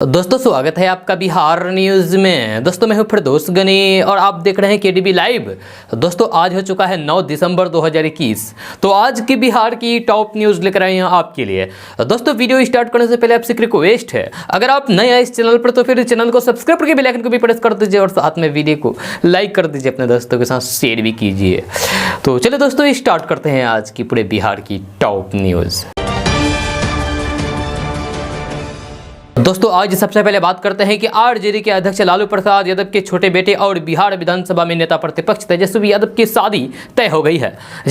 दोस्तों स्वागत है आपका बिहार न्यूज़ में। दोस्तों मैं हूं फिरदौस गनी और आप देख रहे हैं केडीबी लाइव। दोस्तों आज हो चुका है 9 दिसंबर 2021। तो आज की बिहार की टॉप न्यूज़ लेकर आए हैं आपके लिए। दोस्तों वीडियो स्टार्ट करने से पहले आपसे एक रिक्वेस्ट है, अगर आप नए आए इस चैनल पर तो फिर चैनल को सब्सक्राइब करके बेल आइकन को भी प्रेस कर दीजिए और साथ में वीडियो को लाइक कर दीजिए, अपने दोस्तों के साथ शेयर भी कीजिए। तो चलिए दोस्तों स्टार्ट करते हैं आज की पूरे बिहार की टॉप न्यूज़। दोस्तों आज सबसे पहले बात करते हैं कि आरजेडी के अध्यक्ष लालू प्रसाद यादव के छोटे बेटे और बिहार विधानसभा में नेता प्रतिपक्ष तेजस्वी यादव की शादी तय हो गई है।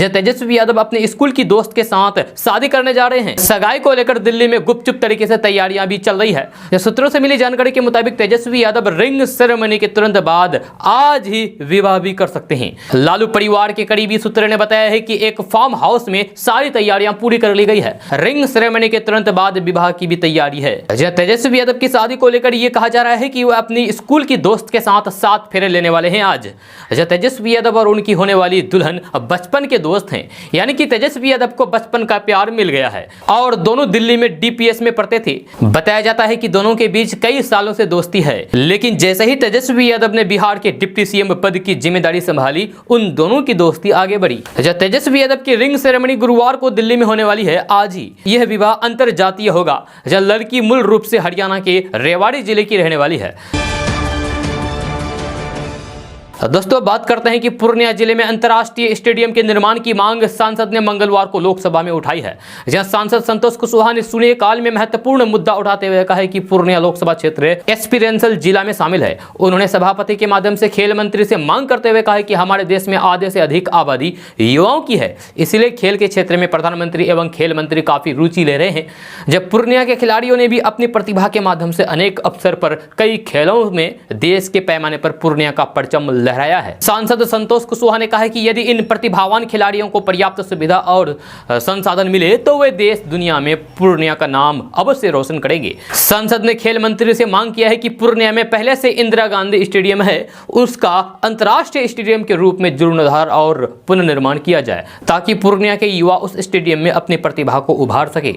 तेजस्वी यादव अपने स्कूल की दोस्त के साथ शादी करने जा रहे हैं। सगाई को लेकर दिल्ली में गुपचुप तरीके से तैयारियां भी चल रही है। सूत्रों से मिली जानकारी के मुताबिक तेजस्वी यादव रिंग सेरेमनी के तुरंत बाद आज ही विवाह भी कर सकते हैं। लालू परिवार के करीबी सूत्रों ने बताया है कि एक फार्म हाउस में सारी तैयारियां पूरी कर ली गई है। रिंग सेरेमनी के तुरंत बाद विवाह की भी तैयारी है। तेजस्वी यादव की शादी को लेकर यह कहा जा रहा है कि वह अपनी स्कूल की दोस्त के साथ 7 फेरे लेने वाले हैं आज। तेजस्वी यादव और उनकी होने वाली दुल्हन बचपन के दोस्त हैं, यानी कि तेजस्वी यादव को बचपन का प्यार मिल गया है और दोनों दिल्ली में डीपीएस में पढ़ते थे। बताया जाता है कि दोनों के बीच कई सालों से दोस्ती है, लेकिन जैसे ही तेजस्वी यादव ने बिहार के डिप्टी सीएम पद की जिम्मेदारी संभाली, उन दोनों की दोस्ती आगे बढ़ी। तेजस्वी यादव की रिंग सेरेमनी गुरुवार को दिल्ली में होने वाली है आज ही। यह विवाह अंतरजातीय होगा। लड़की मूल रूप से हरियाणा के रेवाड़ी जिले की रहने वाली है। दोस्तों बात करते हैं कि पूर्णिया जिले में अंतर्राष्ट्रीय स्टेडियम के निर्माण की मांग सांसद ने मंगलवार को लोकसभा में उठाई है। जहां सांसद संतोष कुशवाहा ने शून्यकाल में महत्वपूर्ण मुद्दा उठाते हुए कहा है कि पूर्णिया लोकसभा क्षेत्र एस्पिरेंशियल जिला में शामिल है। उन्होंने सभापति के माध्यम से खेल मंत्री से मांग करते हुए कहा है कि हमारे देश में आधे से अधिक आबादी युवाओं की है, इसलिए खेल के क्षेत्र में प्रधानमंत्री एवं खेल मंत्री काफी रुचि ले रहे हैं। जब पूर्णिया के खिलाड़ियों ने भी अपनी प्रतिभा के माध्यम से अनेक अवसर पर कई खेलों में देश के पैमाने पर पूर्णिया का परचम लहराया है। सांसद संतोष कुशवाहा ने कहा है कि यदि इन प्रतिभावान खिलाड़ियों को पर्याप्त सुविधा और संसाधन मिले तो वे देश दुनिया में पूर्णिया का नाम अवश्य रोशन करेंगे। सांसद ने खेल मंत्री से मांग किया है कि पूर्णिया में पहले से इंदिरा गांधी स्टेडियम है, उसका अंतर्राष्ट्रीय स्टेडियम के रूप में जीर्णोद्धार और पुनर्निर्माण किया जाए, ताकि पूर्णिया के युवा उस स्टेडियम में अपनी प्रतिभा को उभार सके।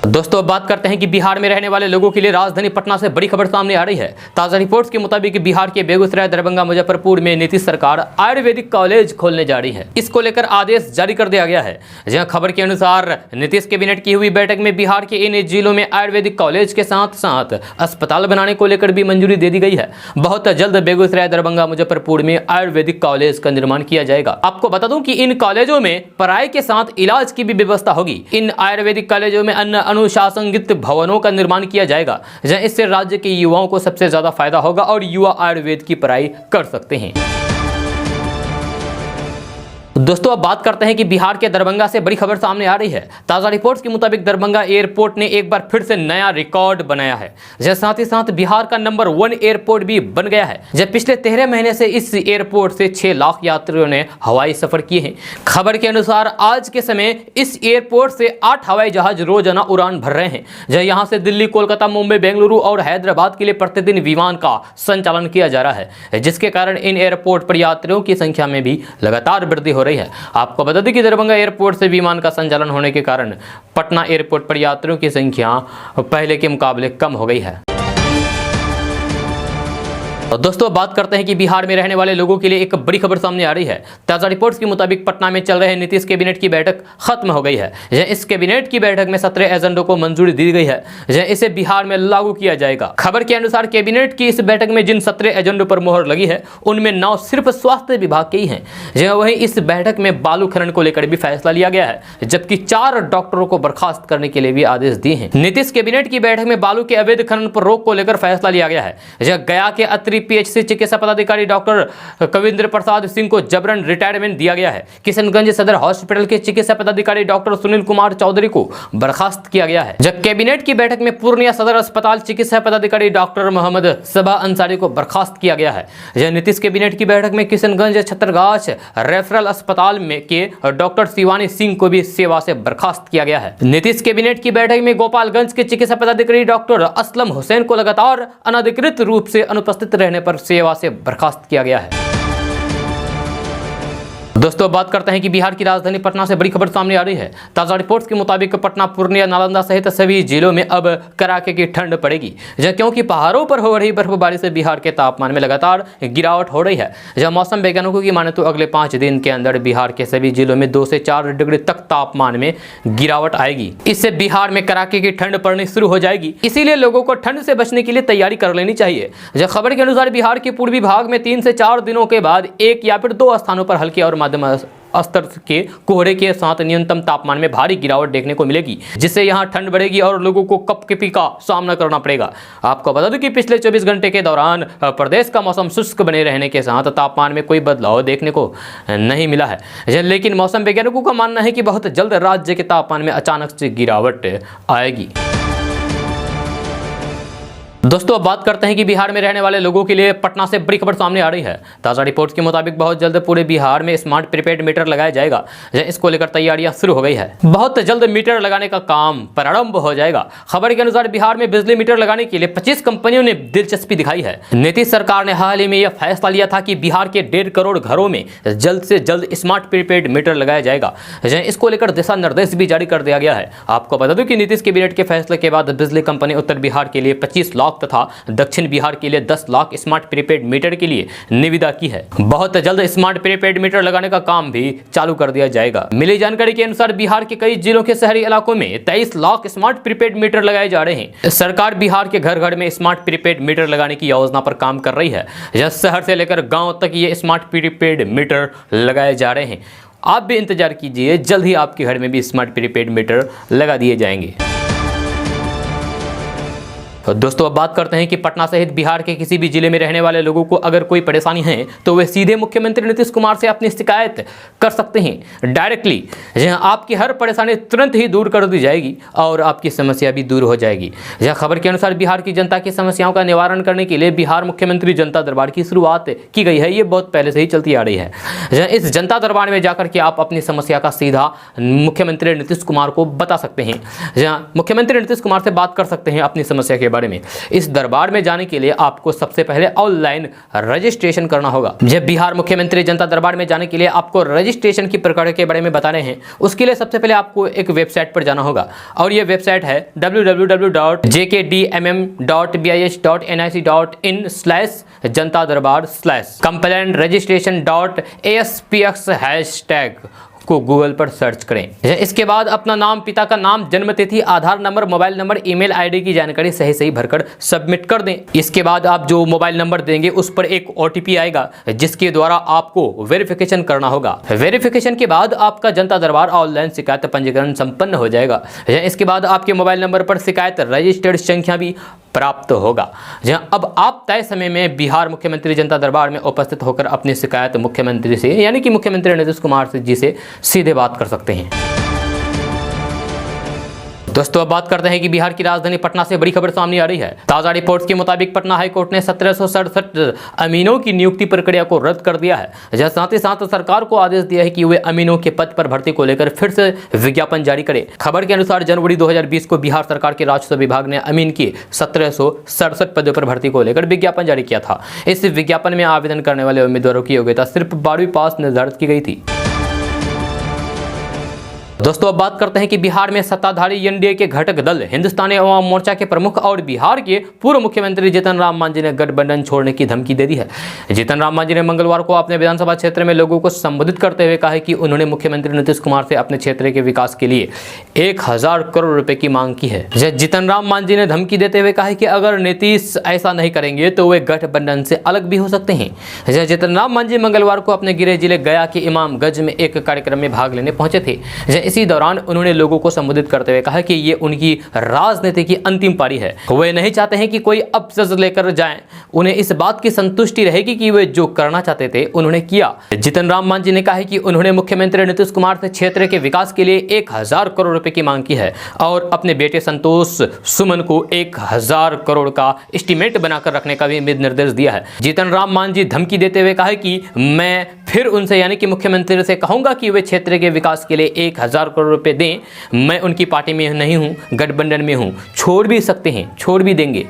दोस्तों बात करते हैं कि बिहार में रहने वाले लोगों के लिए राजधानी पटना से बड़ी खबर सामने आ रही है। ताजा रिपोर्ट्स के मुताबिक बिहार के बेगूसराय, दरभंगा, मुजफ्फरपुर में नीतीश सरकार आयुर्वेदिक कॉलेज खोलने जा रही है। इसको लेकर आदेश जारी कर दिया गया है। जहां खबर के अनुसार नीतीश कैबिनेट की हुई बैठक में बिहार के इन जिलों में आयुर्वेदिक कॉलेज के साथ साथ अस्पताल बनाने को लेकर भी मंजूरी दे दी गई है। बहुत जल्द बेगूसराय, दरभंगा, मुजफ्फरपुर में आयुर्वेदिक कॉलेज का निर्माण किया जाएगा। आपको बता दूं कि इन कॉलेजों में पढ़ाई के साथ इलाज की भी व्यवस्था होगी। इन आयुर्वेदिक कॉलेजों में अन्य अनुशासनिक भवनों का निर्माण किया जाएगा, जहां इससे राज्य के युवाओं को सबसे ज्यादा फायदा होगा और युवा आयुर्वेद की पढ़ाई कर सकते हैं। दोस्तों अब बात करते हैं कि बिहार के दरभंगा से बड़ी खबर सामने आ रही है। ताजा रिपोर्ट्स के मुताबिक दरभंगा एयरपोर्ट ने एक बार फिर से नया रिकॉर्ड बनाया है। साथ ही साथ बिहार का नंबर 1 एयरपोर्ट भी बन गया है। जब पिछले 13 महीने से इस एयरपोर्ट से 6 लाख यात्रियों ने हवाई सफर किए हैं। खबर के अनुसार आज के समय इस एयरपोर्ट से 8 हवाई जहाज रोजाना उड़ान भर रहे हैं। यहाँ से दिल्ली, कोलकाता, मुंबई, बेंगलुरु और हैदराबाद के लिए प्रतिदिन विमान का संचालन किया जा रहा है, जिसके कारण इन एयरपोर्ट पर यात्रियों की संख्या में भी लगातार वृद्धि हो रही है। आपको बता दें कि दरभंगा एयरपोर्ट से विमान का संचालन होने के कारण पटना एयरपोर्ट पर यात्रियों की संख्या पहले के मुकाबले कम हो गई है। दोस्तों बात करते हैं कि बिहार में रहने वाले लोगों के लिए एक बड़ी खबर सामने आ रही है। ताजा रिपोर्ट्स के मुताबिक पटना में चल रहे नीतीश कैबिनेट की बैठक खत्म हो गई है। इस कैबिनेट की बैठक में 17 एजेंडों को मंजूरी दी गई है। इसे बिहार में लागू किया जाएगा। खबर के अनुसार कैबिनेट की इस बैठक में जिन 17 एजेंडों पर मोहर लगी है, उनमें 9 सिर्फ स्वास्थ्य विभाग की है। वहीं इस बैठक में बालू खनन को लेकर भी फैसला लिया गया है, जबकि 4 डॉक्टरों को बर्खास्त करने के लिए भी आदेश दिए हैं। नीतीश कैबिनेट की बैठक में बालू के अवैध खनन पर रोक को लेकर फैसला लिया गया है। गया के अतिरिक्त पीएचसी चिकित्सा पदाधिकारी डॉक्टर कविंद्र प्रसाद सिंह को जबरन रिटायरमेंट दिया गया है। किशनगंज सदर हॉस्पिटल के चिकित्सा पदाधिकारी डॉक्टर सुनील कुमार चौधरी को बर्खास्त किया गया है। जब कैबिनेट की बैठक में पूर्णिया सदर अस्पताल चिकित्सा पदाधिकारी डॉक्टर मोहम्मद सबा अंसारी को बर्खास्त किया गया है। नीतीश कैबिनेट की बैठक में किशनगंज छतरगाछ रेफरल अस्पताल में के डॉक्टर शिवानी सिंह को भी सेवा से बर्खास्त किया गया है। नीतीश कैबिनेट की बैठक में गोपालगंज के चिकित्सा पदाधिकारी डॉक्टर असलम हुसैन को लगातार अनधिकृत रूप से अनुपस्थित रहने पर सेवा से बर्खास्त किया गया है। दोस्तों अब बात करते हैं कि बिहार की राजधानी पटना से बड़ी खबर सामने आ रही है। ताजा रिपोर्ट्स के मुताबिक पटना, पूर्णिया, नालंदा सहित सभी जिलों में अब कड़ाके की ठंड पड़ेगी, क्योंकि पहाड़ों पर हो रही बर्फबारी से बिहार के तापमान में लगातार गिरावट हो रही है। जब मौसम वैज्ञानिकों की माने तो अगले 5 दिन के अंदर बिहार के सभी जिलों में 2 से 4 डिग्री तक तापमान में गिरावट आएगी। इससे बिहार में कड़ाके की ठंड पड़नी शुरू हो जाएगी। इसीलिए लोगों को ठंड से बचने के लिए तैयारी कर लेनी चाहिए। खबर के अनुसार बिहार के पूर्वी भाग में 3 से 4 दिनों के बाद 1 या फिर 2 स्थानों पर हल्के और मध्यम स्तर के कोहरे के साथ न्यूनतम तापमान में भारी गिरावट देखने को मिलेगी, जिससे यहां ठंड बढ़ेगी और लोगों को कपकपी का सामना करना पड़ेगा। आपको बता दूं कि पिछले 24 घंटे के दौरान प्रदेश का मौसम शुष्क बने रहने के साथ तापमान में कोई बदलाव देखने को नहीं मिला है, लेकिन मौसम वैज्ञानिकों का मानना है कि बहुत जल्द राज्य के तापमान में अचानक से गिरावट आएगी। दोस्तों अब बात करते हैं कि बिहार में रहने वाले लोगों के लिए पटना से बड़ी खबर सामने आ रही है। ताज़ा रिपोर्ट्स के मुताबिक बहुत जल्द पूरे बिहार में स्मार्ट प्रीपेड मीटर लगाया जाएगा। इसको लेकर तैयारियां शुरू हो गई है। बहुत जल्द मीटर लगाने का काम प्रारंभ हो जाएगा। खबर के अनुसार बिहार में बिजली मीटर लगाने के लिए 25 कंपनियों ने दिलचस्पी दिखाई है। नीतीश सरकार ने हाल ही में यह फैसला लिया था कि बिहार के 1.5 करोड़ घरों में जल्द से जल्द स्मार्ट प्रीपेड मीटर लगाया जाएगा। इसको लेकर दिशा निर्देश भी जारी कर दिया गया है। आपको बता दूं कि नीतीश कैबिनेट के फैसले के बाद बिजली कंपनी उत्तर बिहार के लिए 25 लाख तथा दक्षिण बिहार के लिए 10 लाख स्मार्ट प्रीपेड मीटर के लिए निविदा की है। बहुत जल्द स्मार्ट प्रीपेड मीटर लगाने का काम भी चालू कर दिया जाएगा। मिली जानकारी के अनुसार बिहार के कई जिलों के शहरी इलाकों में 23 लाख स्मार्ट प्रीपेड मीटर लगाए जा रहे हैं। सरकार बिहार के घर घर में स्मार्ट प्रीपेड मीटर लगाने की योजना पर काम कर रही है। शहर से लेकर गाँव तक ये स्मार्ट प्रीपेड मीटर लगाए जा रहे हैं। आप भी इंतजार कीजिए, जल्द ही आपके घर में भी स्मार्ट प्रीपेड मीटर लगा दिए जाएंगे। दोस्तों अब बात करते हैं कि पटना सहित बिहार के किसी भी जिले में रहने वाले लोगों को अगर कोई परेशानी है तो वे सीधे मुख्यमंत्री नीतीश कुमार से अपनी शिकायत कर सकते हैं डायरेक्टली। आपकी हर परेशानी तुरंत ही दूर कर दी जाएगी और आपकी समस्या भी दूर हो जाएगी। खबर के अनुसार बिहार की जनता की समस्याओं का निवारण करने के लिए बिहार मुख्यमंत्री जनता दरबार की शुरुआत की गई है। ये बहुत पहले से ही चलती आ रही है। इस जनता दरबार में जाकर के आप अपनी समस्या का सीधा मुख्यमंत्री नीतीश कुमार को बता सकते हैं। मुख्यमंत्री नीतीश कुमार से बात कर सकते हैं अपनी समस्या के बारे में। इस दरबार में जाने के लिए आपको सबसे पहले ऑनलाइन रजिस्ट्रेशन करना होगा। जब बिहार मुख्यमंत्री जनता दरबार में जाने के लिए आपको रजिस्ट्रेशन की प्रक्रिया के बारे में बता रहे हैं, उसके लिए सबसे पहले आपको एक वेबसाइट पर जाना होगा और यह वेबसाइट है www.jkdmm.nic.in/जनता-दरबार/complaint-registration.aspx को गूगल पर सर्च करें। इसके बाद अपना नाम, पिता का नाम, जन्म तिथि, Aadhaar number, mobile number, email ID की जानकारी सही भरकर सबमिट कर दें। इसके बाद आप जो मोबाइल नंबर देंगे उस पर एक OTP आएगा जिसके द्वारा आपको वेरिफिकेशन करना होगा। वेरिफिकेशन के बाद आपका जनता दरबार ऑनलाइन शिकायत पंजीकरण संपन्न हो जाएगा। इसके बाद आपके मोबाइल नंबर पर शिकायत रजिस्टर्ड संख्या भी प्राप्त होगा। अब आप तय समय में बिहार मुख्यमंत्री जनता दरबार में उपस्थित होकर अपनी शिकायत मुख्यमंत्री से यानी कि मुख्यमंत्री नीतीश कुमार जी से सीधे बात कर सकते हैं। दोस्तों अब बात करते हैं कि बिहार की राजधानी पटना से बड़ी खबर सामने आ रही है। ताजा रिपोर्ट्स के मुताबिक पटना हाईकोर्ट ने 1767 अमीनों की नियुक्ति प्रक्रिया को रद्द कर दिया है। साथ ही साथ सरकार को आदेश दिया है कि वे अमीनों के पद पर भर्ती को लेकर फिर से विज्ञापन जारी करे। खबर के अनुसार जनवरी 2020 को बिहार सरकार के राजस्व विभाग ने अमीन की 1767 पदों पर भर्ती को लेकर विज्ञापन जारी किया था। इस विज्ञापन में आवेदन करने वाले उम्मीदवारों की योग्यता सिर्फ 12वीं पास निर्धारित की गई थी। दोस्तों अब बात करते हैं कि बिहार में सत्ताधारी एनडीए के घटक दल हिंदुस्तानी अवाम मोर्चा के प्रमुख और बिहार के पूर्व मुख्यमंत्री जीतन राम मांझी ने गठबंधन छोड़ने की धमकी दे दी है। जीतन राम मांझी ने मंगलवार को अपने विधानसभा क्षेत्र में लोगों को संबोधित करते हुए कहा कि उन्होंने मुख्यमंत्री नीतीश कुमार से अपने क्षेत्र के विकास के लिए 1000 करोड़ रुपए की मांग की है। जीतन राम मांझी ने धमकी देते हुए कहा कि अगर नीतीश ऐसा नहीं करेंगे तो वे गठबंधन से अलग भी हो सकते हैं। जीतन राम मांझी मंगलवार को अपने गृह जिले गया के इमामगंज में एक कार्यक्रम में भाग लेने पहुंचे थे। इसी दौरान उन्होंने लोगों को संबोधित करते हुए कहा कि ये उनकी राजनीति की अंतिम पारी है। वे नहीं चाहते हैं कि कोई अफसर लेकर जाए। उन्हें इस बात की संतुष्टि रहेगी कि वे जो करना चाहते थे उन्होंने किया। जीतन राम मांझी ने कहा कि उन्होंने मुख्यमंत्री नीतीश कुमार से क्षेत्र के विकास के लिए 1000 करोड़ रुपए की मांग की है और अपने बेटे संतोष सुमन को 1000 करोड़ का एस्टीमेट बनाकर रखने का भी निर्देश दिया है। जीतन राम मांझी धमकी देते हुए कहा कि मैं फिर उनसे यानी कि मुख्यमंत्री से कहूंगा कि वे क्षेत्र के विकास के लिए 1000 करोड़ रुपए दें। मैं उनकी पार्टी में नहीं हूं, गठबंधन में हूं। छोड़ भी सकते हैं, छोड़ भी देंगे।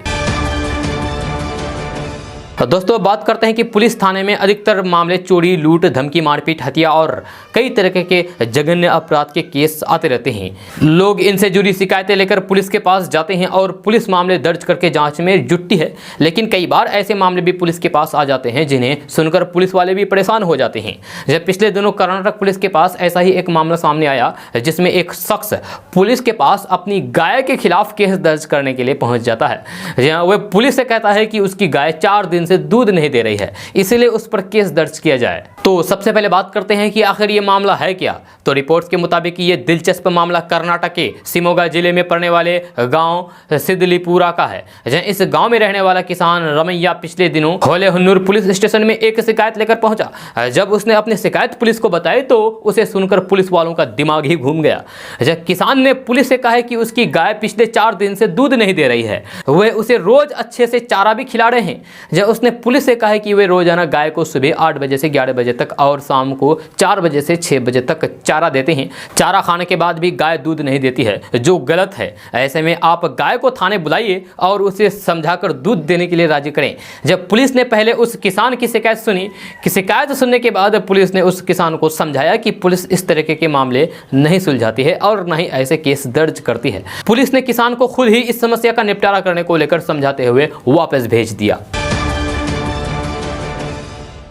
दोस्तों बात करते हैं कि पुलिस थाने में अधिकतर मामले चोरी, लूट, धमकी, मारपीट, हत्या और कई तरह के जघन्य अपराध के केस आते रहते हैं। लोग इनसे जुड़ी शिकायतें लेकर पुलिस के पास जाते हैं और पुलिस मामले दर्ज करके जांच में जुटती है। लेकिन कई बार ऐसे मामले भी पुलिस के पास आ जाते हैं जिन्हें सुनकर पुलिस वाले भी परेशान हो जाते हैं। जब पिछले दिनों कर्नाटक पुलिस के पास ऐसा ही एक मामला सामने आया जिसमें एक शख्स पुलिस के पास अपनी गाय के खिलाफ केस दर्ज करने के लिए पहुंच जाता है। वह पुलिस से कहता है कि उसकी गाय 4 दिन से दूध नहीं दे रही है, इसीलिए उस पर केस दर्ज किया जाए। तो सबसे पहले बात करते हैं कि आखिर ये मामला है क्या। तो रिपोर्ट्स के मुताबिक ये दिलचस्प मामला कर्नाटक के शिमोगा जिले में पड़ने वाले गांव सिद्धलीपुरा का है। जहां इस गांव में रहने वाला किसान रमैया पिछले दिनों होलेहुन्नूर पुलिस स्टेशन में एक शिकायत लेकर पहुंचा। जब उसने अपनी शिकायत पुलिस को बताई तो उसे सुनकर पुलिस वालों का दिमाग ही घूम गया। जब किसान ने पुलिस से कहा है कि उसकी गाय पिछले 4 दिन से दूध नहीं दे रही है, वह उसे रोज अच्छे से चारा भी खिला रहे हैं। जब उसने पुलिस से कहा है कि वे रोजाना गाय को सुबह 8 बजे से 11 बजे तक और शाम को 4 बजे से 6 बजे तक चारा देते हैं। चारा खाने के बाद भी गाय दूध नहीं देती है, जो गलत है। ऐसे में आप गाय को थाने बुलाइए और उसे समझाकर दूध देने के लिए राजी करें। जब पुलिस ने पहले उस किसान की शिकायत सुनी, शिकायत सुनने के बाद पुलिस ने उस किसान को समझाया कि पुलिस इस तरह के मामले नहीं सुलझाती है और न ही ऐसे केस दर्ज करती है। पुलिस ने किसान को खुद ही इस समस्या का निपटारा करने को लेकर समझाते हुए वापस भेज दिया।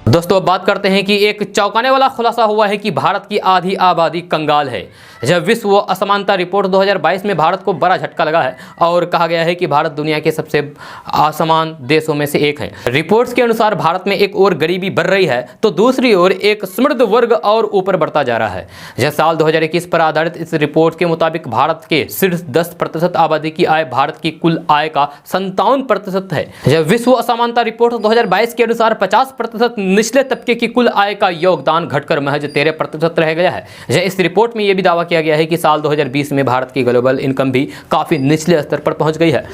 दोस्तों अब बात करते हैं कि एक चौंकाने वाला खुलासा हुआ है कि भारत की आधी आबादी कंगाल है। जब विश्व असमानता रिपोर्ट 2022 में भारत को बड़ा झटका लगा है और कहा गया है कि भारत दुनिया के सबसे असमान देशों में से एक है। रिपोर्ट्स के अनुसार भारत में एक ओर गरीबी बढ़ रही है तो दूसरी ओर एक समृद्ध वर्ग और ऊपर बढ़ता जा रहा है। जब साल 2021 पर आधारित इस रिपोर्ट के मुताबिक भारत के शीर्ष 10% आबादी की आय भारत की कुल आय का 57% है। जब विश्व असमानता रिपोर्ट 2022 के अनुसार 50% निचले तबके की कुल आय का योगदान घटकर महज 13% रह गया है। इस रिपोर्ट में यह भी दावा किया गया है कि साल 2020 में भारत की ग्लोबल इनकम भी काफी निचले स्तर पर पहुंच गई है।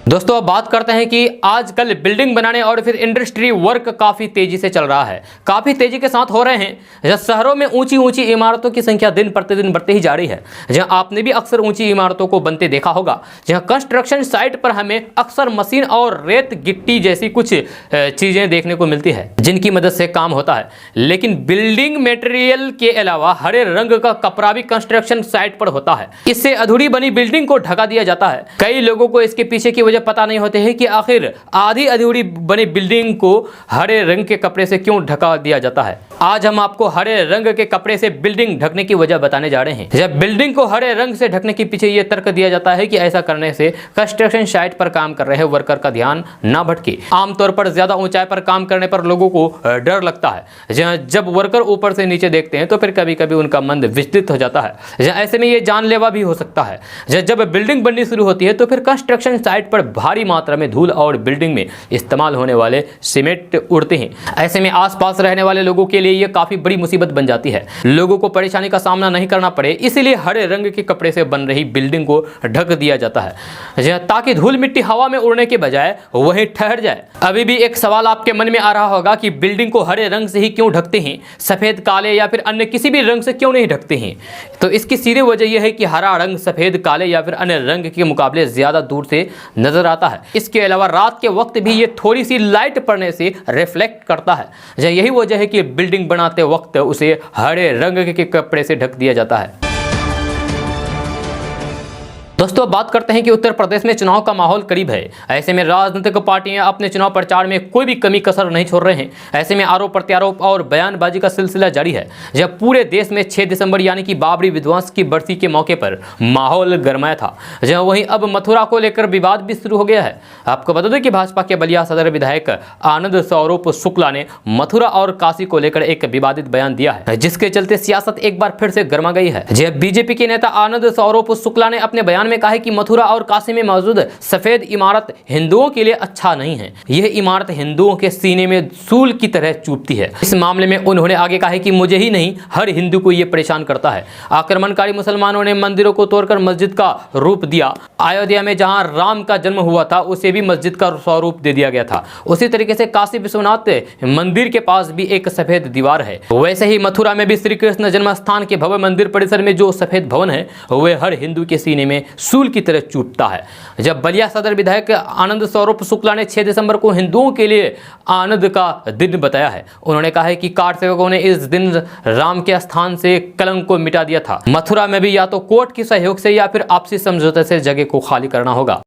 दोस्तों अब बात करते हैं कि आजकल बिल्डिंग बनाने और फिर इंडस्ट्री वर्क काफ़ी तेज़ी से चल रहा है, काफ़ी तेज़ी के साथ हो रहे हैं। जहाँ शहरों में ऊंची ऊंची इमारतों की संख्या दिन प्रतिदिन बढ़ती ही जा रही है। जहाँ आपने भी अक्सर ऊंची इमारतों को बनते देखा होगा। जहाँ कंस्ट्रक्शन साइट पर हमें अक्सर मशीन और रेत गिट्टी जैसी कुछ चीज़ें देखने को मिलती है जिनकी मदद से काम होता है। लेकिन बिल्डिंग मटेरियल के अलावा हरे रंग का कपड़ा भी कंस्ट्रक्शन साइट पर होता है। इससे अधूरी बनी बिल्डिंग को ढका दिया जाता है। कई लोगों को इसके पीछे की पता नहीं होते हैं कि आखिर आधी अधूरी बनी बिल्डिंग को हरे रंग के कपड़े से क्यों ढका दिया जाता है। आज हम आपको हरे रंग के कपड़े से बिल्डिंग ढकने की वजह बताने जा रहे हैं। जब बिल्डिंग को हरे रंग से ढकने के पीछे यह तर्क दिया जाता है कि ऐसा करने से कंस्ट्रक्शन साइट पर काम कर रहे वर्कर का ध्यान ना भटके। आमतौर पर ज्यादा ऊंचाई पर काम करने पर लोगों को डर लगता है। जब वर्कर ऊपर से नीचे देखते हैं तो फिर कभी कभी उनका मन विचलित हो जाता है। ऐसे में यह जानलेवा भी हो सकता है। जब बिल्डिंग बननी शुरू होती है तो फिर कंस्ट्रक्शन साइट पर भारी मात्रा में धूल और बिल्डिंग में इस्तेमाल होने वाले सीमेंट उड़ते हैं। ऐसे में आसपास रहने वाले लोगों के लिए यह काफी बड़ी मुसीबत बन जाती है। लोगों को परेशानी का सामना नहीं करना पड़े, इसीलिए हरे रंग के कपड़े से बन रही बिल्डिंग को ढक दिया जाता है ताकि धूल मिट्टी हवा में उड़ने के बजाय वहीं ठहर जाए। अभी भी एक सवाल आपके मन में आ रहा होगा कि बिल्डिंग को हरे रंग से ही क्यों ढकते हैं, सफेद, काले या फिर अन्य किसी भी रंग से क्यों नहीं ढकते हैं। तो इसकी सीधी वजह यह है कि हरा रंग सफेद, काले या फिर अन्य रंग के मुकाबले ज्यादा दूर से नजर आता है। इसके अलावा रात के वक्त भी ये थोड़ी सी लाइट पड़ने से रिफ्लेक्ट करता है। यही वजह है कि बिल्डिंग बनाते वक्त उसे हरे रंग के कपड़े से ढक दिया जाता है। दोस्तों अब बात करते हैं कि उत्तर प्रदेश में चुनाव का माहौल करीब है। ऐसे में राजनीतिक पार्टियां अपने चुनाव प्रचार में कोई भी कमी कसर नहीं छोड़ रहे हैं। ऐसे में आरोप प्रत्यारोप और बयानबाजी का सिलसिला जारी है। जब पूरे देश में 6 दिसंबर यानी कि बाबरी विध्वंस की बरसी के मौके पर माहौल गरमाया था, जहां वहीं अब मथुरा को लेकर विवाद भी शुरू हो गया है। आपको बता दें कि भाजपा के बलिया सदर विधायक आनंद स्वरूप शुक्ला ने मथुरा और काशी को लेकर एक विवादित बयान दिया है, जिसके चलते सियासत एक बार फिर से गर्मा गई है। जब बीजेपी के नेता आनंद स्वरूप शुक्ला ने अपने बयान में कहा है कि मथुरा और काशी में मौजूद सफेद इमारत हिंदुओं के लिए अच्छा नहीं है। यह इमारत हिंदुओं के सीने में सूल की तरह चुभती है। इस मामले में उन्होंने आगे कहा है कि मुझे ही नहीं, हर हिंदू को यह परेशान करता है। आक्रमणकारी मुसलमानों ने मंदिरों को तोड़कर मस्जिद का रूप दिया। अयोध्या में जहां राम का जन्म हुआ था उसे भी मस्जिद का स्वरूप दे दिया गया था। उसी तरीके से काशी विश्वनाथ मंदिर के पास भी एक सफेद दीवार है। वैसे ही मथुरा में भी श्री कृष्ण जन्म स्थान के भव्य मंदिर परिसर में जो सफेद भवन है वह हर हिंदू के सीने में सूल की तरह चूटता है। जब बलिया सदर विधायक आनंद स्वरूप शुक्ला ने 6 दिसंबर को हिंदुओं के लिए आनंद का दिन बताया है। उन्होंने कहा है कि कार सेवकों ने इस दिन राम के स्थान से कलंक को मिटा दिया था। मथुरा में भी या तो कोर्ट के सहयोग से या फिर आपसी समझौते से जगह को खाली करना होगा।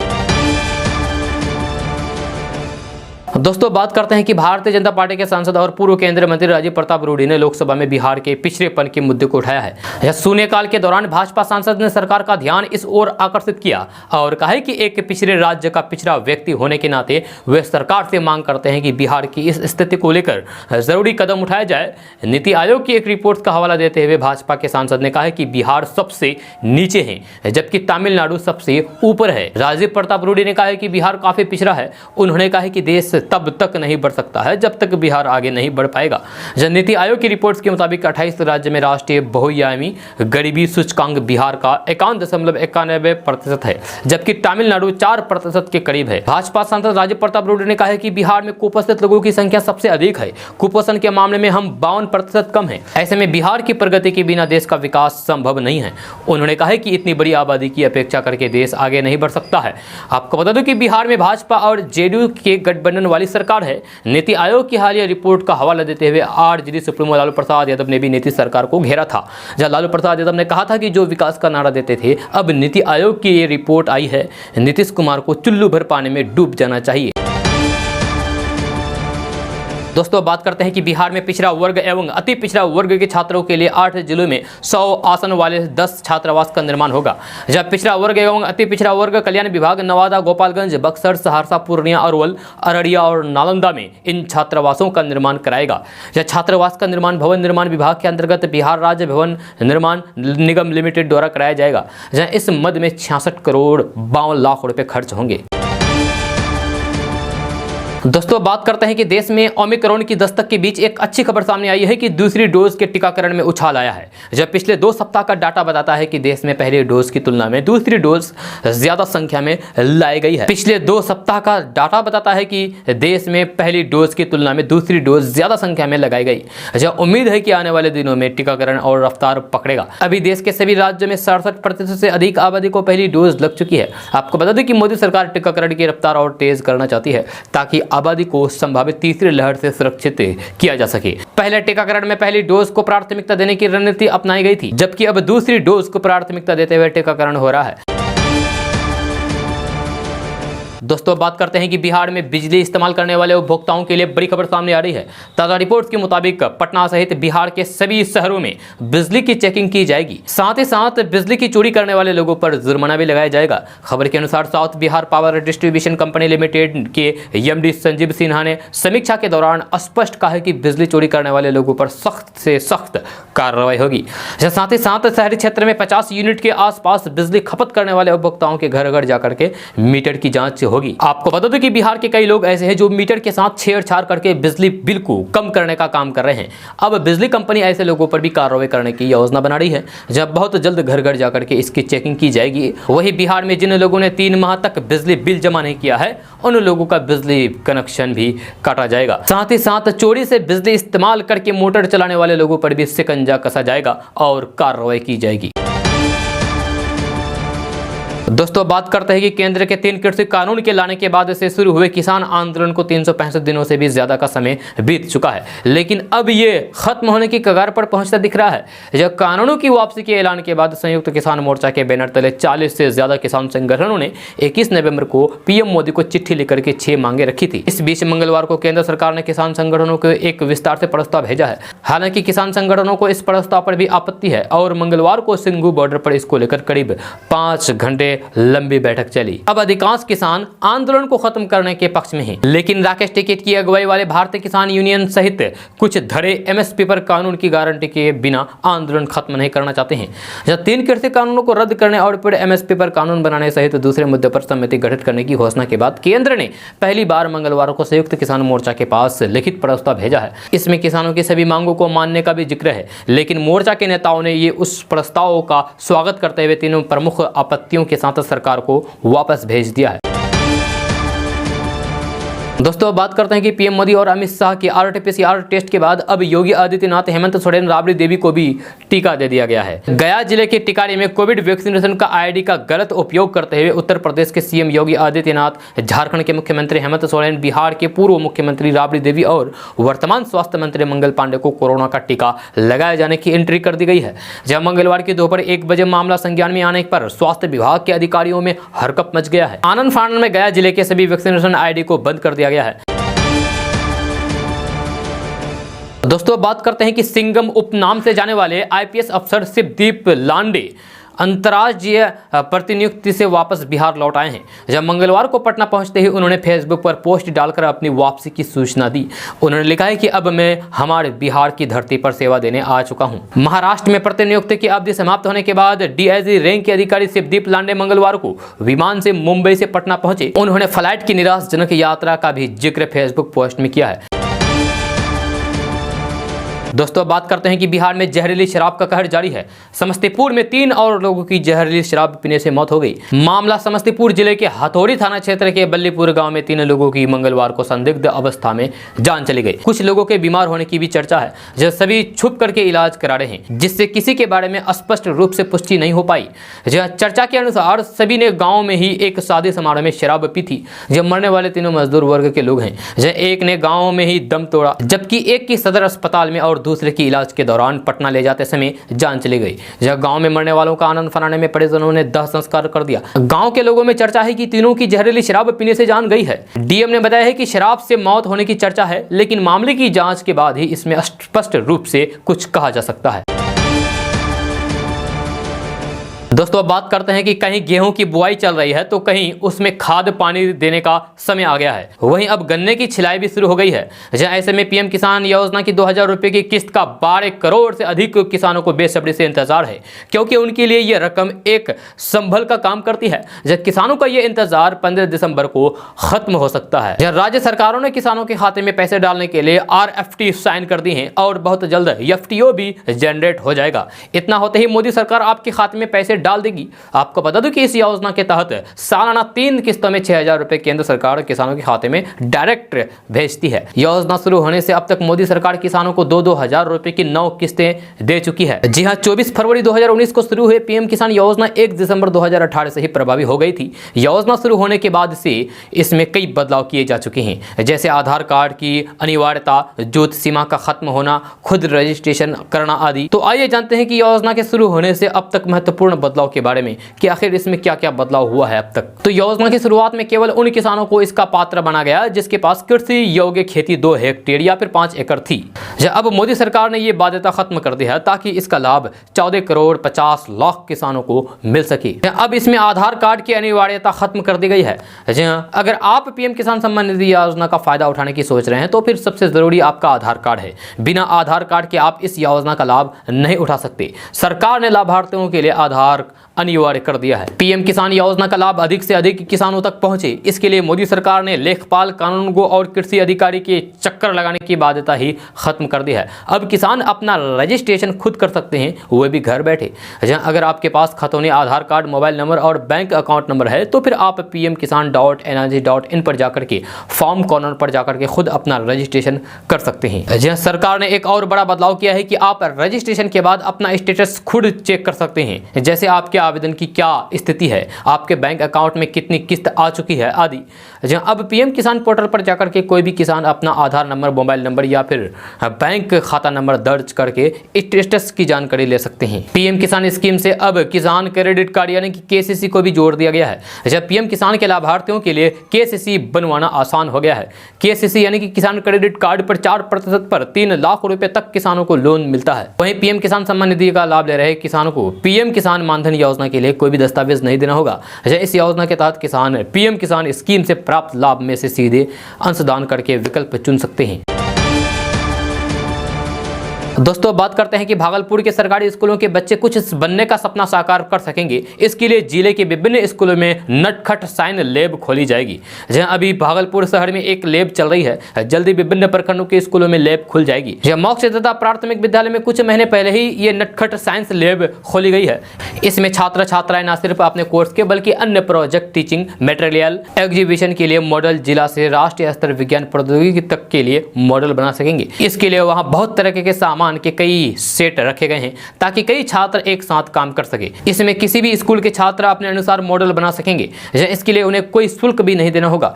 दोस्तों बात करते हैं कि भारतीय जनता पार्टी के सांसद और पूर्व केंद्रीय मंत्री राजीव प्रताप रूडी ने लोकसभा में बिहार के पिछड़ेपन के मुद्दे को उठाया है। यह शून्यकाल के दौरान भाजपा सांसद ने सरकार का ध्यान इस ओर आकर्षित किया और कहा कि एक पिछड़े राज्य का पिछड़ा व्यक्ति होने के नाते वे सरकार से मांग करते हैं कि बिहार की इस स्थिति को लेकर जरूरी कदम उठाया जाए। नीति आयोग की एक रिपोर्ट का हवाला देते हुए भाजपा के सांसद ने कहा कि बिहार सबसे नीचे है जबकि तमिलनाडु सबसे ऊपर है। राजीव प्रताप रूडी ने कहा कि बिहार काफी पिछड़ा है। उन्होंने कहा कि देश तब तक नहीं बढ़ सकता है जब तक बिहार आगे नहीं बढ़ पाएगा। नीति आयोग की रिपोर्ट्स के मुताबिक 28 राज्य में राष्ट्रीय बहुआयामी गरीबी सूचकांक बिहार का 51.91% है जबकि तमिलनाडु 4% के करीब है। भाजपा सांसद राजीव प्रताप रूडी ने कहा कि बिहार में कुपोषित लोगों की संख्या सबसे अधिक है। कुपोषण के मामले में हम 52% कम है। ऐसे में बिहार की प्रगति के बिना देश का विकास संभव नहीं है। उन्होंने कहा कि इतनी बड़ी आबादी की अपेक्षा करके देश आगे नहीं बढ़ सकता है। आपको बता दूं कि बिहार में भाजपा और जेडीयू के गठबंधन वाली सरकार है। नीति आयोग की हालिया रिपोर्ट का हवाला देते हुए आरजेडी सुप्रीमो लालू प्रसाद यादव ने भी नीतीश सरकार को घेरा था। जहां लालू प्रसाद यादव ने कहा था कि जो विकास का नारा देते थे, अब नीति आयोग की ये रिपोर्ट आई है, नीतीश कुमार को चुल्लू भर पानी में डूब जाना चाहिए। दोस्तों बात करते हैं कि बिहार में पिछड़ा वर्ग एवं अति पिछड़ा वर्ग के छात्रों के लिए 8 जिलों में 100 आसन वाले 10 छात्रावास का निर्माण होगा। जब पिछड़ा वर्ग एवं अति पिछड़ा वर्ग कल्याण विभाग नवादा, गोपालगंज, बक्सर, सहरसा, पूर्णिया, अरवल, अररिया और नालंदा में इन छात्रावासों का निर्माण कराएगा। यह छात्रावास का निर्माण भवन निर्माण विभाग के अंतर्गत बिहार राज्य भवन निर्माण निगम लिमिटेड द्वारा कराया जाएगा। जहाँ इस मद में 66 करोड़ 52 लाख रुपए खर्च होंगे। दोस्तों बात करते हैं कि देश में ओमिक्रॉन की दस्तक के बीच एक अच्छी खबर सामने आई है कि दूसरी डोज के टीकाकरण में उछाल आया है। जब पिछले 2 सप्ताह का डाटा बताता है कि देश में पहली डोज की तुलना में दूसरी डोज ज्यादा संख्या में लाई गई है। पिछले 2 सप्ताह का डाटा बताता है कि देश में पहली डोज की तुलना में दूसरी डोज ज्यादा संख्या में लगाई गई। जब उम्मीद है कि आने वाले दिनों में टीकाकरण और रफ्तार पकड़ेगा। अभी देश के सभी राज्यों में 67% से अधिक आबादी को पहली डोज लग चुकी है। आपको बता दें कि मोदी सरकार टीकाकरण की रफ्तार और तेज करना चाहती है ताकि आबादी को संभावित तीसरी लहर से सुरक्षित किया जा सके। पहले टीकाकरण में पहली डोज को प्राथमिकता देने की रणनीति अपनाई गई थी, जबकि अब दूसरी डोज को प्राथमिकता देते हुए टीकाकरण हो रहा है। दोस्तों बात करते हैं कि बिहार में बिजली इस्तेमाल करने वाले उपभोक्ताओं के लिए बड़ी खबर सामने आ रही है। ताजा रिपोर्ट्स के मुताबिक पटना सहित बिहार के सभी शहरों में बिजली की चेकिंग की जाएगी। साथ ही साथ बिजली की चोरी करने वाले लोगों पर जुर्माना भी लगाया जाएगा। खबर के अनुसार south Bihar power distribution company limited के एमडी संजीव सिन्हा ने समीक्षा के दौरान स्पष्ट कहा है कि बिजली चोरी करने वाले लोगों पर सख्त से सख्त कार्रवाई होगी। साथ ही साथ शहरी क्षेत्र में 50 यूनिट के आसपास बिजली खपत करने वाले उपभोक्ताओं के घर घर जाकर के मीटर की जांच होगी। आपको बता दो कि बिहार के कई लोग ऐसे हैं जो मीटर के साथ छेड़छाड़ करके बिजली बिल को कम करने का काम कर रहे हैं। अब बिजली कंपनी ऐसे लोगों पर भी कार्रवाई करने की योजना बना रही है, जब बहुत जल्द घर घर जाकर के इसकी चेकिंग की जाएगी। वही बिहार में जिन लोगों ने 3 माह तक बिजली बिल जमा नहीं किया है, उन लोगों का बिजली कनेक्शन भी काटा जाएगा। साथ ही साथ चोरी से बिजली इस्तेमाल करके मोटर चलाने वाले लोगों पर भी शिकंजा कसा जाएगा और कार्रवाई की जाएगी। दोस्तों बात करते हैं कि केंद्र के 3 कृषि कानून के लाने के बाद से शुरू हुए किसान आंदोलन को 365 दिनों से भी ज्यादा का समय बीत चुका है, लेकिन अब ये खत्म होने की कगार पर पहुंचता दिख रहा है। जब कानूनों की वापसी के ऐलान के बाद संयुक्त किसान मोर्चा के बैनर तले 40 से ज्यादा किसान संगठनों ने 21 नवंबर को पीएम मोदी को चिट्ठी लिखकर के 6 मांगे रखी थी। इस बीच मंगलवार को केंद्र सरकार ने किसान संगठनों को एक विस्तार से प्रस्ताव भेजा है। हालांकि किसान संगठनों को इस प्रस्ताव पर भी आपत्ति है और मंगलवार को सिंघू बॉर्डर पर इसको लेकर करीब 5 घंटे लंबी बैठक चली। अब अधिकांश किसान आंदोलन को खत्म करने के पक्ष में हैं, लेकिन राकेश टिकैत की अगुवाई वाले भारतीय किसान यूनियन सहित कुछ धड़े एमएसपी पर कानून की गारंटी के बिना आंदोलन खत्म नहीं करना चाहते हैं। जब 3 कृषि कानूनों को रद्द करने और फिर एमएसपी पर कानून बनाने सहित दूसरे मुद्दे पर समिति गठित करने की घोषणा के बाद केंद्र ने पहली बार मंगलवार को संयुक्त किसान मोर्चा के पास लिखित प्रस्ताव भेजा है। इसमें किसानों की सभी मांगों को मानने का भी जिक्र है, लेकिन मोर्चा के नेताओं ने ये उस प्रस्ताव का स्वागत करते हुए तीनों प्रमुख आपत्तियों के साथ सरकार को वापस भेज दिया है। दोस्तों अब बात करते हैं कि पीएम मोदी और अमित शाह की आरटी-पीसीआर टेस्ट के बाद अब योगी आदित्यनाथ, हेमंत सोरेन, राबड़ी देवी को भी टीका दे दिया गया है। गया जिले के टिकारी में कोविड वैक्सीनेशन का आईडी का गलत उपयोग करते हुए उत्तर प्रदेश के सीएम योगी आदित्यनाथ, झारखंड के मुख्यमंत्री हेमंत सोरेन, बिहार के पूर्व मुख्यमंत्री राबड़ी देवी और वर्तमान स्वास्थ्य मंत्री मंगल पांडे को कोरोना का टीका लगाए जाने की एंट्री कर दी गई है। जहां मंगलवार की दोपहर 1 बजे मामला संज्ञान में आने पर स्वास्थ्य विभाग के अधिकारियों में हरकंप मच गया है। आनंद फानन में गया जिले के सभी वैक्सीनेशन आईडी को बंद कर दिया गया है। दोस्तों बात करते हैं कि सिंघम उपनाम से जाने वाले आईपीएस अफसर शिवदीप लांडे अंतर्राज्यीय प्रतिनियुक्ति से वापस बिहार लौट आए हैं। जब मंगलवार को पटना पहुंचते ही उन्होंने फेसबुक पर पोस्ट डालकर अपनी वापसी की सूचना दी। उन्होंने लिखा है कि अब मैं हमारे बिहार की धरती पर सेवा देने आ चुका हूं। महाराष्ट्र में प्रतिनियुक्ति की अवधि समाप्त होने के बाद डीआईजी रैंक के अधिकारी शिवदीप लांडे मंगलवार को विमान से मुंबई से पटना पहुंचे। उन्होंने फ्लाइट की निराशाजनक यात्रा का भी जिक्र फेसबुक पोस्ट में किया है। दोस्तों बात करते हैं कि बिहार में जहरीली शराब का कहर जारी है। समस्तीपुर में 3 और लोगों की जहरीली शराब पीने से मौत हो गई। मामला समस्तीपुर जिले के हथौड़ी थाना क्षेत्र के बल्लीपुर गांव में 3 लोगों की मंगलवार को संदिग्ध अवस्था में जान चली गई। कुछ लोगों के बीमार होने की भी चर्चा है, जो सभी छुप करके इलाज करा रहे हैं, जिससे किसी के बारे में स्पष्ट रूप से पुष्टि नहीं हो पाई। चर्चा के अनुसार सभी ने गाँव में ही एक शादी समारोह में शराब पी थी। जब मरने वाले तीनों मजदूर वर्ग के लोग हैं। एक ने गाँव में ही दम तोड़ा, जबकि एक की सदर अस्पताल में और दूसरे की इलाज के दौरान पटना ले जाते समय जान चली गई। जब गांव में मरने वालों का आनंद फनाने में परिजनों ने दाह संस्कार कर दिया। गांव के लोगों में चर्चा है कि तीनों की जहरीली शराब पीने से जान गई है। डीएम ने बताया है कि शराब से मौत होने की चर्चा है, लेकिन मामले की जांच के बाद ही इसमें स्पष्ट रूप से कुछ कहा जा सकता है। दोस्तों अब बात करते हैं कि कहीं गेहूं की बुआई चल रही है तो कहीं उसमें खाद पानी देने का समय आ गया है। वहीं अब गन्ने की छिलाई भी शुरू हो गई है। जहां ऐसे में पीएम किसान योजना की 2000 रुपए की किस्त का 12 करोड़ से अधिक किसानों को बेसब्री से इंतजार है, क्योंकि उनके लिए यह रकम एक संभल का काम करती है। जब किसानों का यह इंतजार 15 दिसंबर को खत्म हो सकता है। जब राज्य सरकारों ने किसानों के खाते में पैसे डालने के लिए RFT साइन कर दी है और बहुत जल्द FTO भी जनरेट हो जाएगा। इतना होते ही मोदी सरकार आपके खाते में पैसे डाल देगी। आपको बता दूं कि इस योजना के तहत सालाना 3 किस्तों में 6000 रुपए केंद्र सरकार किसानों के खाते में डायरेक्ट भेजती है। योजना शुरू होने से अब तक मोदी सरकार किसानों को 2-2 हजार रुपए की 9 किस्तें दे चुकी है। जी हां, 24 फरवरी 2019 को शुरू हुए पीएम किसान योजना 1 दिसंबर 2018 से ही प्रभावी हो गई थी। योजना शुरू होने के बाद से इसमें कई बदलाव किए जा चुके हैं, जैसे आधार कार्ड की अनिवार्यता, जोत सीमा का खत्म होना, खुद रजिस्ट्रेशन करना आदि। तो आइए जानते हैं कि योजना के शुरू होने से अब तक महत्वपूर्ण बदलाव के बारे में कि आखिर इसमें क्या क्या बदलाव हुआ है अब तक। तो योजना की शुरुआत में केवल उन किसानों को इसका पात्र बना गया जिसके पास कृषि योग्य खेती 2 हेक्टेयर या फिर 5 एकड़ थी। अब मोदी सरकार ने यह बाध्यता खत्म कर दी है ताकि इसका लाभ 14 करोड़ 50 लाख किसानों को मिल सके। अब इसमें आधार कार्ड की अनिवार्यता खत्म कर दी गई है। अगर आप पीएम किसान सम्मान निधि योजना का फायदा उठाने की सोच रहे हैं तो फिर सबसे जरूरी आपका आधार कार्ड है। बिना आधार कार्ड के आप इस योजना का लाभ नहीं उठा सकते। सरकार ने लाभार्थियों के लिए आधार अनिवार्य कर दिया है। पीएम किसान योजना का लाभ अधिक से अधिक किसानों तक पहुंचे, इसके लिए मोदी सरकार ने लेखपाल, कानूनगो और कृषि अधिकारी के चक्कर लगाने की बाध्यता ही खत्म कर दी है। अब किसान अपना रजिस्ट्रेशन खुद कर सकते हैं, वो भी घर बैठे। अगर आपके पास खतौनी आधार कार्ड, मोबाइल नंबर और बैंक अकाउंट नंबर है तो फिर आप pmkisan.nrg.in पर जाकर के फॉर्म कॉर्नर पर जाकर के खुद अपना रजिस्ट्रेशन कर सकते हैं। सरकार ने एक और बड़ा बदलाव किया है कि आप रजिस्ट्रेशन के बाद अपना स्टेटस खुद चेक कर सकते हैं, जैसे आपके आवेदन की क्या स्थिति है, आपके बैंक अकाउंट में कितनी किस्त आ चुकी है आदि। अब पीएम किसान पोर्टल पर जाकर के कोई भी किसान अपना आधार नंबर, मोबाइल नंबर या फिर बैंक खाता नंबर दर्ज करके स्टेटस की जानकारी ले सकते हैं। पीएम किसान स्कीम से अब किसान क्रेडिट कार्ड यानी कि केसीसी को भी जोड़ दिया गया है। जब पीएम किसान के लाभार्थियों के लिए केसीसी बनवाना आसान हो गया है। केसीसी यानी कि किसान क्रेडिट कार्ड पर 4% पर 3 लाख रुपए तक किसानों को लोन मिलता है। वहीं पीएम किसान सम्मान निधि का लाभ ले रहे किसानों को पीएम किसान मानधन योजना के लिए कोई भी दस्तावेज नहीं देना होगा। इस योजना के तहत किसान पीएम किसान स्कीम से प्राप्त लाभ में से सीधे अंशदान करके विकल्प चुन सकते हैं। दोस्तों बात करते हैं कि भागलपुर के सरकारी स्कूलों के बच्चे कुछ बनने का सपना साकार कर सकेंगे। इसके लिए जिले के विभिन्न स्कूलों में नटखट साइंस लैब खोली जाएगी। जहां अभी भागलपुर शहर में एक लैब चल रही है, जल्दी विभिन्न प्रखंडों के स्कूलों में लैब खुल जाएगी। जहां मॉक्स तथा प्राथमिक विद्यालय में कुछ महीने पहले ही ये नटखट साइंस लैब खोली गई है। इसमें छात्र छात्राएं न सिर्फ अपने कोर्स के बल्कि अन्य प्रोजेक्ट, टीचिंग मटेरियल, एग्जीबिशन के लिए मॉडल, जिला से राष्ट्रीय स्तर विज्ञान प्रौद्योगिकी तक के लिए मॉडल बना सकेंगे। इसके लिए वहां बहुत तरह के सामान के कई सेट रखे गए हैं ताकि कई छात्र एक साथ काम कर सके। इसमें किसी भी स्कूल के छात्र अपने अनुसार मॉडल बना सकेंगे। इसके लिए उन्हें कोई शुल्क भी नहीं देना होगा।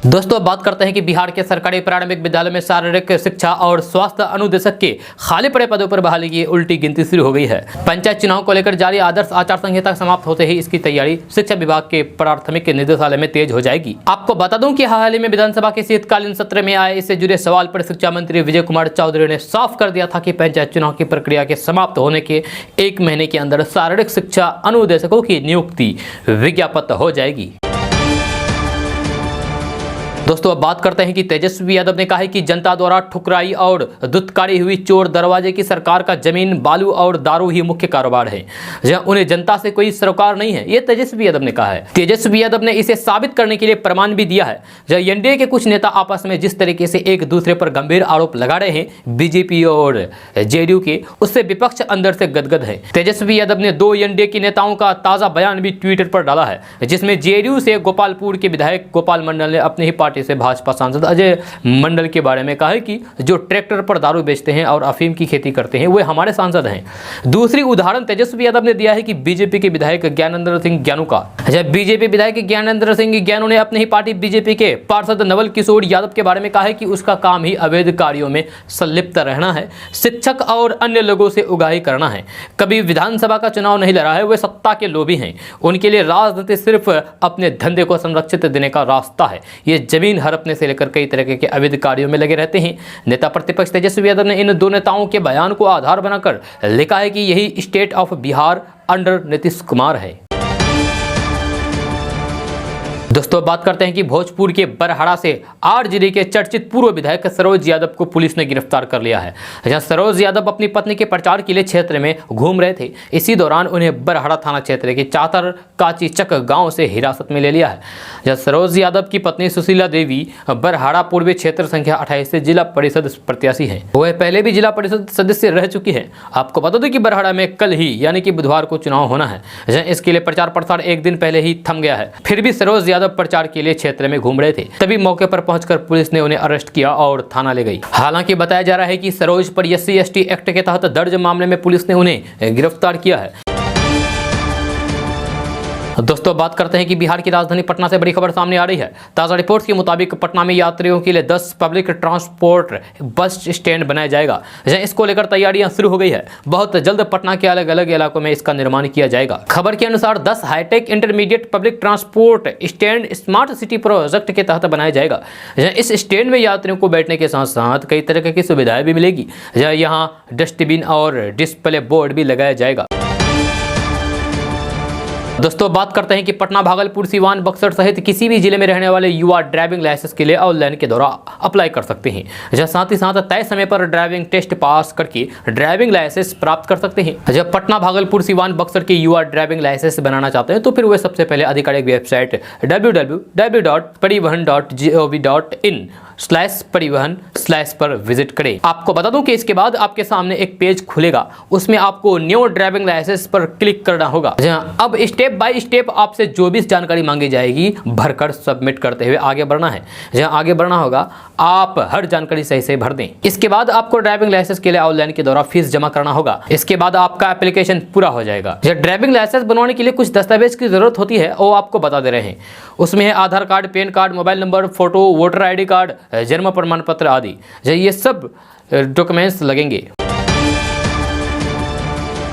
दोस्तों बात करते हैं कि बिहार के सरकारी प्रारंभिक विद्यालय में शारीरिक शिक्षा और स्वास्थ्य अनुदेशक के खाली पड़े पदों पर बहाली की उल्टी गिनती शुरू हो गई है। पंचायत चुनाव को लेकर जारी आदर्श आचार संहिता समाप्त होते ही इसकी तैयारी शिक्षा विभाग के प्राथमिक निदेशालय में तेज हो जाएगी। आपको बता दूं कि हाल ही में विधानसभा के शीतकालीन सत्र में आए इससे जुड़े सवाल पर शिक्षा मंत्री विजय कुमार चौधरी ने साफ कर दिया था कि पंचायत चुनाव की प्रक्रिया के समाप्त होने के 1 महीने के अंदर शारीरिक शिक्षा अनुदेशकों की नियुक्ति विज्ञापित हो जाएगी। दोस्तों अब बात करते हैं कि तेजस्वी यादव ने कहा है कि जनता द्वारा ठुकराई और दुत्कारी हुई चोर दरवाजे की सरकार का जमीन, बालू और दारू ही मुख्य कारोबार है। जहां उन्हें जनता से कोई सरोकार नहीं है, ये तेजस्वी यादव ने कहा है। तेजस्वी यादव ने इसे साबित करने के लिए प्रमाण भी दिया है। जहां एनडीए के कुछ नेता आपस में जिस तरीके से एक दूसरे पर गंभीर आरोप लगा रहे हैं बीजेपी और जेडीयू के, उससे विपक्ष अंदर से गदगद है। तेजस्वी यादव ने 2 एनडीए के नेताओं का ताजा बयान भी ट्विटर पर डाला है, जिसमें जेडीयू से गोपालपुर के विधायक गोपाल मंडल ने अपनी ही पार्टी से भाजपा सांसद अजय मंडल के बारे में कहा है कि जो ट्रैक्टर पर दारू बेचते हैं और अफीम की खेती करते हैं वे हमारे सांसद हैं। दूसरी उदाहरण तेजस्वी यादव ने दिया है कि बीजेपी के विधायक ज्ञानेंद्र सिंह ज्ञानू का। बीजेपी विधायक ज्ञानेंद्र सिंह ज्ञानू ने अपनी ही पार्टी बीजेपी के पार्षद नवल किशोर यादव के बारे में कहा है कि उसका काम ही अवैध कार्यों में संलिप्त रहना है, शिक्षक और अन्य लोगों से उगाही करना है। कभी विधानसभा का चुनाव नहीं लड़ा है, वे सत्ता के लोभी हैं। उनके लिए राजनीति सिर्फ अपने धंधे को संरक्षित देने का रास्ता है। ये जमीन हड़पने से लेकर कई तरह के अवैध कार्यों में लगे रहते हैं। नेता प्रतिपक्ष तेजस्वी यादव ने इन 2 नेताओं के बयान को आधार बनाकर लिखा है कि यही state of Bihar under Nitish Kumar है। दोस्तों बात करते हैं कि भोजपुर के बरहड़ा से आरजेडी के चर्चित पूर्व विधायक सरोज यादव को पुलिस ने गिरफ्तार कर लिया है। जहां सरोज यादव अपनी पत्नी के प्रचार के लिए क्षेत्र में घूम रहे थे। इसी दौरान उन्हें बरहड़ा थाना क्षेत्र के चातर काचीचक गांव से हिरासत में ले लिया है। जहां सरोज यादव की पत्नी सुशीला देवी बरहड़ा पूर्वी क्षेत्र संख्या 28 से जिला परिषद प्रत्याशी है। वह पहले भी जिला परिषद सदस्य रह चुकी है। आपको बता दें कि बरहड़ा में कल ही यानी कि बुधवार को चुनाव होना है। जहां इसके लिए प्रचार प्रसार 1 दिन पहले ही थम गया है। फिर भी सरोज यादव प्रचार के लिए क्षेत्र में घूम रहे थे, तभी मौके पर पहुंचकर पुलिस ने उन्हें अरेस्ट किया और थाना ले गई। हालांकि बताया जा रहा है कि सरोज पर SC/ST एक्ट के तहत दर्ज मामले में पुलिस ने उन्हें गिरफ्तार किया है। दोस्तों बात करते हैं कि बिहार की राजधानी पटना से बड़ी खबर सामने आ रही है। ताज़ा रिपोर्ट्स के मुताबिक पटना में यात्रियों के लिए 10 पब्लिक ट्रांसपोर्ट बस स्टैंड बनाया जाएगा। इसको लेकर तैयारियां शुरू हो गई है। बहुत जल्द पटना के अलग अलग इलाकों में इसका निर्माण किया जाएगा। खबर के अनुसार 10 hitech intermediate public transport stand smart city project के तहत बनाया जाएगा। इस स्टैंड में यात्रियों को बैठने के साथ साथ कई तरह की सुविधाएं भी मिलेगी। यहाँ डस्टबिन और डिस्प्ले बोर्ड भी लगाया जाएगा। दोस्तों बात करते हैं कि पटना, भागलपुर, सीवान, बक्सर सहित किसी भी जिले में रहने वाले युवा ड्राइविंग लाइसेंस के लिए ऑनलाइन के द्वारा अप्लाई कर सकते हैं। जहां साथ ही साथ तय समय पर ड्राइविंग टेस्ट पास करके ड्राइविंग लाइसेंस प्राप्त कर सकते हैं। जब पटना, भागलपुर, सीवान, बक्सर के युवा ड्राइविंग लाइसेंस बनाना चाहते हैं तो फिर वे सबसे पहले आधिकारिक वेबसाइट www.परिवहन/परिवहन/ पर विजिट करें। आपको बता दूं कि इसके बाद आपके सामने एक पेज खुलेगा, उसमें आपको न्यू ड्राइविंग लाइसेंस पर क्लिक करना होगा। अब स्टेप बाय स्टेप आपसे जो भी जानकारी मांगी जाएगी भरकर सबमिट करते हुए आगे बढ़ना है। जहां आगे बढ़ना होगा आप हर जानकारी सही से भर दें। इसके बाद आपको ड्राइविंग लाइसेंस के लिए ऑनलाइन के द्वारा फीस जमा करना होगा। इसके बाद आपका एप्लीकेशन पूरा हो जाएगा। ड्राइविंग लाइसेंस बनवाने के लिए कुछ दस्तावेज की जरूरत होती है, वो आपको बता दे रहे हैं। उसमें है Aadhaar card, PAN card, mobile number, photo, voter ID card, जन्म प्रमाण पत्र आदि। ये सब डॉक्यूमेंट्स लगेंगे।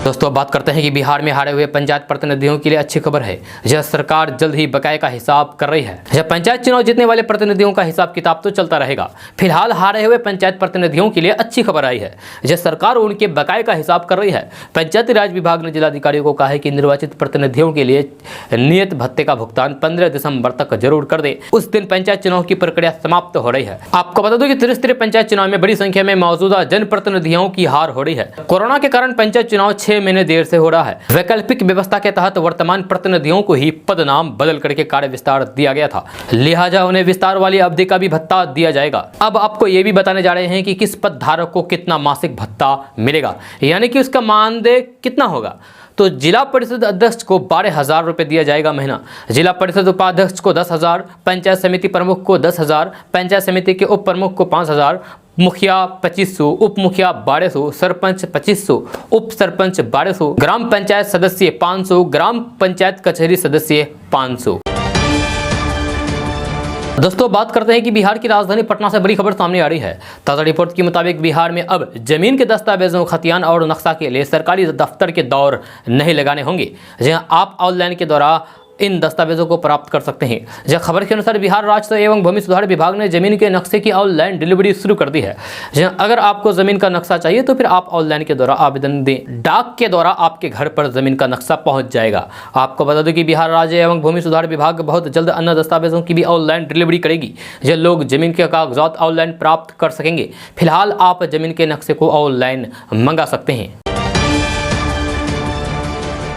दोस्तों बात करते हैं कि बिहार में हारे हुए पंचायत प्रतिनिधियों के लिए अच्छी खबर है। यह सरकार जल्द ही बकाये का हिसाब कर रही है। यह पंचायत चुनाव जीतने वाले प्रतिनिधियों का हिसाब किताब तो चलता रहेगा। फिलहाल हारे हुए पंचायत प्रतिनिधियों के लिए अच्छी खबर आई है। यह सरकार उनके बकाये का हिसाब कर रही है। पंचायती राज विभाग ने जिलाधिकारियों को कहा है कि निर्वाचित प्रतिनिधियों के लिए नियत भत्ते का भुगतान 15 दिसंबर तक जरूर कर दे। उस दिन पंचायत चुनाव की प्रक्रिया समाप्त हो रही है। आपको बता दूं कि त्रिस्तरीय पंचायत चुनाव में बड़ी संख्या में मौजूदा जनप्रतिनिधियों की हार हो रही है। कोरोना के कारण पंचायत चुनाव 6 महीने देर से हो रहा है। वैकल्पिक व्यवस्था के तहत वर्तमान प्रतिनिधियों को ही पद नाम बदल करके कार्य विस्तार दिया गया था, लिहाजा उन्हें विस्तार वाली अवधि का भी भत्ता दिया जाएगा। अब आपको ये भी बताने जा रहे हैं कि किस पद धारक को कितना मासिक भत्ता मिलेगा, यानी कि उसका मानदेय कितना होगा। तो जिला परिषद अध्यक्ष को 12,000 रुपये दिया जाएगा महीना, जिला परिषद उपाध्यक्ष को 10,000, पंचायत समिति प्रमुख को 10,000, पंचायत समिति के उप प्रमुख को 5,000, मुखिया 2500, उप मुखिया 1200, सरपंच 2500, उप सरपंच 1200, ग्राम पंचायत सदस्य 500, ग्राम पंचायत कचहरी सदस्य 500। दोस्तों बात करते हैं कि बिहार की राजधानी पटना से बड़ी खबर सामने आ रही है। ताज़ा रिपोर्ट के मुताबिक बिहार में अब जमीन के दस्तावेजों, खतियान और नक्शा के लिए सरकारी दफ्तर के दौर नहीं लगाने होंगे, जहां आप ऑनलाइन के द्वारा इन दस्तावेजों को प्राप्त कर सकते हैं। जहां खबर के अनुसार बिहार राजस्व एवं भूमि सुधार विभाग ने जमीन के नक्शे की ऑनलाइन डिलीवरी शुरू कर दी है। जहां अगर आपको जमीन का नक्शा चाहिए तो फिर आप ऑनलाइन के द्वारा आवेदन दें, डाक के द्वारा आपके घर पर जमीन का नक्शा पहुंच जाएगा। आपको बता दें कि बिहार राज्य एवं भूमि सुधार विभाग बहुत जल्द अन्य दस्तावेजों की भी ऑनलाइन डिलीवरी करेगी, जो लोग जमीन के कागजात ऑनलाइन प्राप्त कर सकेंगे। फिलहाल आप जमीन के नक्शे को ऑनलाइन मंगा सकते हैं।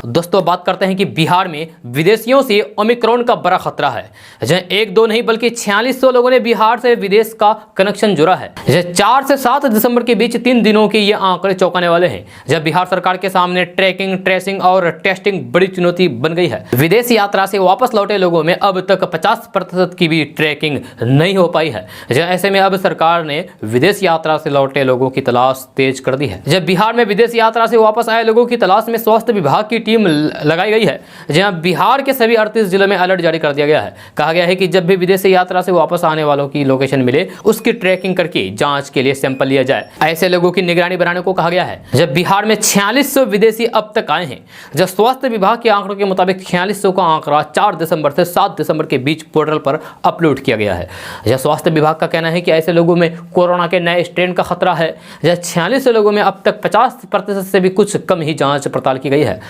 दोस्तों बात करते हैं कि बिहार में विदेशियों से ओमिक्रॉन का बड़ा खतरा है। जहां 1-2 नहीं बल्कि 4600 लोगों ने बिहार से विदेश का कनेक्शन जुड़ा है। जहां 4 से 7 दिसंबर के बीच 3 दिनों के ये आंकड़े चौंकाने वाले हैं। जब बिहार सरकार के सामने ट्रैकिंग, ट्रेसिंग और टेस्टिंग बड़ी चुनौती बन गई है। विदेश यात्रा से वापस लौटे लोगों में अब तक 50% की भी ट्रैकिंग नहीं हो पाई है। ऐसे में अब सरकार ने विदेश यात्रा से लौटे लोगों की तलाश तेज कर दी है। जब बिहार में विदेश यात्रा से वापस आए लोगों की तलाश में स्वास्थ्य विभाग की टीम लगाई गई है। जहां बिहार के सभी 38 जिलों में अलर्ट जारी कर दिया गया है। कहा गया है कि जब भी विदेशी यात्रा से वापस आने वालों की लोकेशन मिले, उसकी ट्रैकिंग करके जांच के लिए सैंपल लिया जाए। ऐसे लोगों की निगरानी बढ़ाने को कहा गया है। जब बिहार में 4600 विदेशी अब तक आए हैं। जब स्वास्थ्य विभाग के आंकड़ों के मुताबिक 4600 का आंकड़ा 4 दिसंबर से 7 दिसंबर के बीच पोर्टल पर अपलोड किया गया है। जब स्वास्थ्य विभाग का कहना है कि ऐसे लोगों में कोरोना के नए स्ट्रेन का खतरा है। जब 4600 लोगों में अब तक 50% से भी कुछ कम ही जांच पड़ताल की गई है।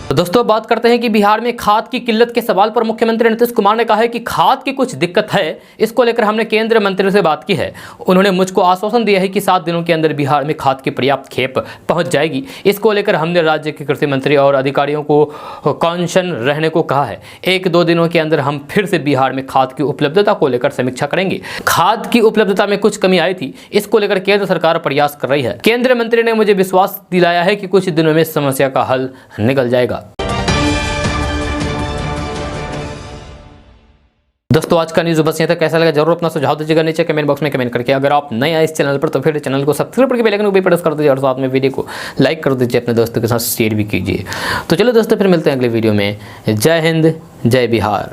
तो दोस्तों बात करते हैं कि बिहार में खाद की किल्लत के सवाल पर मुख्यमंत्री नीतीश कुमार ने कहा है कि खाद की कुछ दिक्कत है। इसको लेकर हमने केंद्रीय मंत्री से बात की है। उन्होंने मुझको आश्वासन दिया है कि 7 दिनों के अंदर बिहार में खाद की पर्याप्त खेप पहुंच जाएगी। इसको लेकर हमने राज्य के कृषि मंत्री और अधिकारियों को कॉन्शन रहने को कहा है। 1-2 दिनों के अंदर हम फिर से बिहार में खाद की उपलब्धता को लेकर समीक्षा करेंगे। खाद की उपलब्धता में कुछ कमी आई थी, इसको लेकर केंद्र सरकार प्रयास कर रही है। केंद्रीय मंत्री ने मुझे विश्वास दिलाया है कि कुछ दिनों में समस्या का हल निकल जाएगा। दोस्तों आज का न्यूज़ बस यहाँ तक। कैसा लगा जरूर अपना सुझाव दीजिएगा नीचे कमेंट बॉक्स में कमेंट करके। अगर आप नए आए इस चैनल पर तो फिर चैनल को सब्सक्राइब करके बेल आइकन को भी प्रेस कर दीजिए और साथ में वीडियो को लाइक कर दीजिए, अपने दोस्तों के साथ शेयर भी कीजिए। तो चलो दोस्तों फिर मिलते हैं अगले वीडियो में। जय हिंद, जय बिहार।